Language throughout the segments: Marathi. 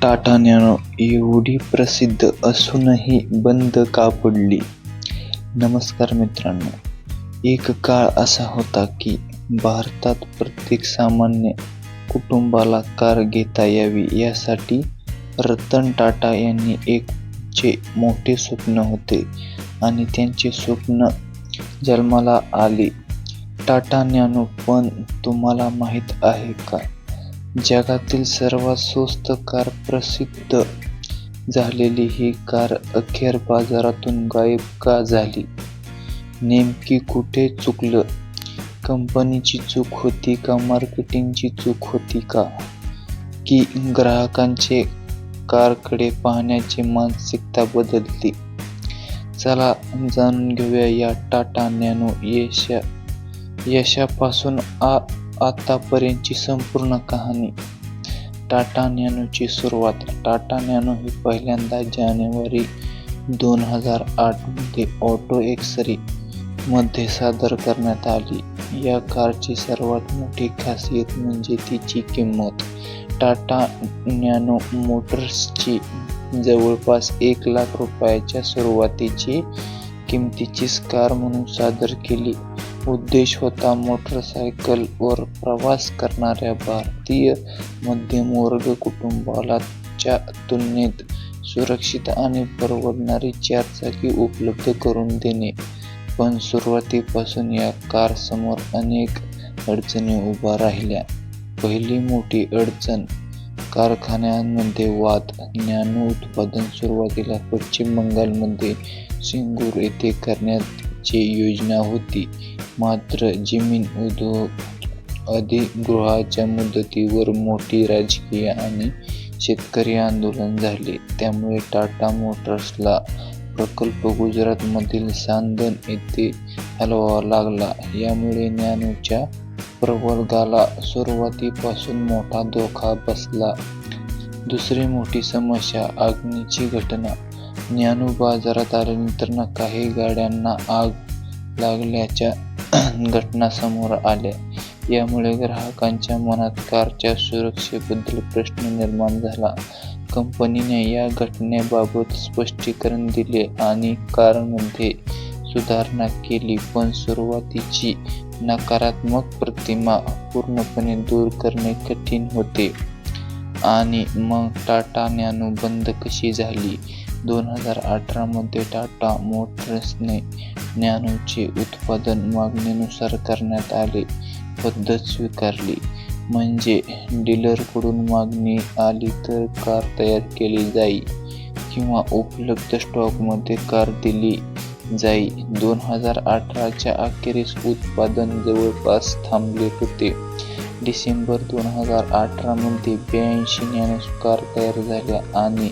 टाटा नॅनो एवढी प्रसिद्ध असूनही बंद का पडली? नमस्कार मित्रांनो, एक काळ असा होता की भारतात प्रत्येक सामान्य कुटुंबाला कार घेता यावी यासाठी रतन टाटा यांनी एक मोठे स्वप्न होते आणि त्यांचे स्वप्न जन्माला आले. टाटा नॅनो. पण तुम्हाला माहीत आहे का, जगातील सर्वात स्वस्त कार प्रसिद्ध झालेली ही कार अखेर बाजारातून गायब का झाली? नेमकी कुठे चुकलं? कंपनीची चूक होती का, मार्केटिंगची चूक होती का, की ग्राहकांचे कारकडे पाहण्याची मानसिकता बदलली? चला जाणून घेऊया या टाटा नॅनो यशापासून आतापर्यंतची संपूर्ण कहाणी. टाटा नॅनोची सुरुवात. टाटा नॅनो ही पहिल्यांदा जानेवारी 2008 मध्ये ऑटो एक्सरे मध्ये सादर करण्यात आली. या कारची सर्वात मोठी खासियत म्हणजे तिची किंमत. टाटा नॅनो मोटर्सची जवळपास 1 लाख रुपयाच्या सुरुवातीची किमतीची कार म्हणून सादर केली. उद्देश होता मोटरसायकलवर प्रवास करणाऱ्या भारतीय मध्यमवर्ग कुटुंबाला च्या तुलनेत सुरक्षित आणि परवडणारी चारचाकी उपलब्ध करून देणे. पण सुरुवातीपासून या कारसमोर अनेक अडचणी उभ्या राहिल्या. पहिली मोठी अडचण, कारखान्यांमध्ये वाद. नॅनो उत्पादन सुरुवातीला पश्चिम बंगालमध्ये सिंगूर येथे करण्याची योजना होती, मात्र जमीन अधिग्रहणाच्या मुदतीवर मोठी राजकीय आणि शेतकरी आंदोलन झाले. त्यामुळे टाटा मोटर्सला प्रकल्प गुजरातमधील सांदन येथे हलवावा लागला. यामुळे नॅनोच्या प्रवर्गाला सुरुवातीपासून मोठा धोका बसला. दुसरी मोठी समस्या, आगीची घटना. नॅनो बाजारात आल्यानंतर काही गाड्यांना आग लागल्याच्या घटना समोर आल्या. यामुळे ग्राहकांच्या मनात कारच्या सुरक्षेबद्दल प्रश्न निर्माण झाला. कंपनीने या घटनेबाबत स्पष्टीकरण दिले आणि कारमध्ये सुधारणा केली, पण सुरुवातीची नकारात्मक प्रतिमा पूर्णपणे दूर करणे कठीण होते. आणि मग टाटा नॅनो बंद कशी झाली? 2018 मध्ये टाटा मोटर्सने नॅनोचे उत्पादन मागणीनुसार करण्यात आले पद्धत स्वीकारली. म्हणजे डीलरकडून मागणी आली तर कार तयार केली जाई किंवा उपलब्ध स्टॉकमध्ये कार दिली जाई. 2018 च्या अखेरीस उत्पादन जवळपास थांबले होते. डिसेंबर 2018 मध्ये 82 नॅनो कार तयार झाल्या आणि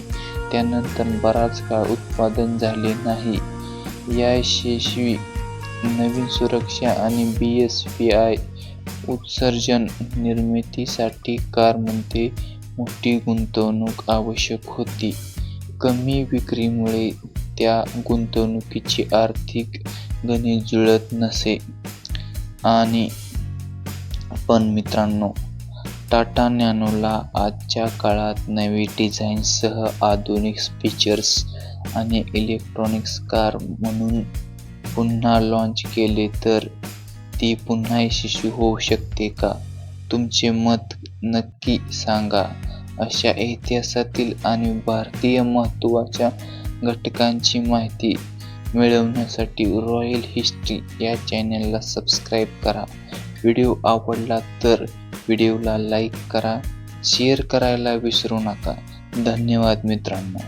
त्यानंतर बराच काळ उत्पादन झाले नाही. यशस्वी नवीन सुरक्षा आणि BS-VI उत्सर्जन निर्मितीसाठी कारमध्ये मोठी गुंतवणूक आवश्यक होती. कमी विक्रीमुळे त्या गुंतवणुकीची आर्थिक गणित जुळत नसे. पण मित्रांनो, टाटा नॅनोला आजच्या काळात नवी डिझाईनसह आधुनिक फीचर्स आणि इलेक्ट्रॉनिक्स कार म्हणून पुन्हा लॉन्च केले तर ती पुन्हा यशस्वी होऊ शकते का? तुमचे मत नक्की सांगा. अशा इतिहासातील आणि भारतीय महत्त्वाच्या घटकांची माहिती मिळवण्यासाठी रॉयल हिस्ट्री या चॅनलला सबस्क्राईब करा. व्हिडिओ आवडला तर व्हिडिओला लाईक करा, शेअर करायला विसरू नका. धन्यवाद मित्रांनो.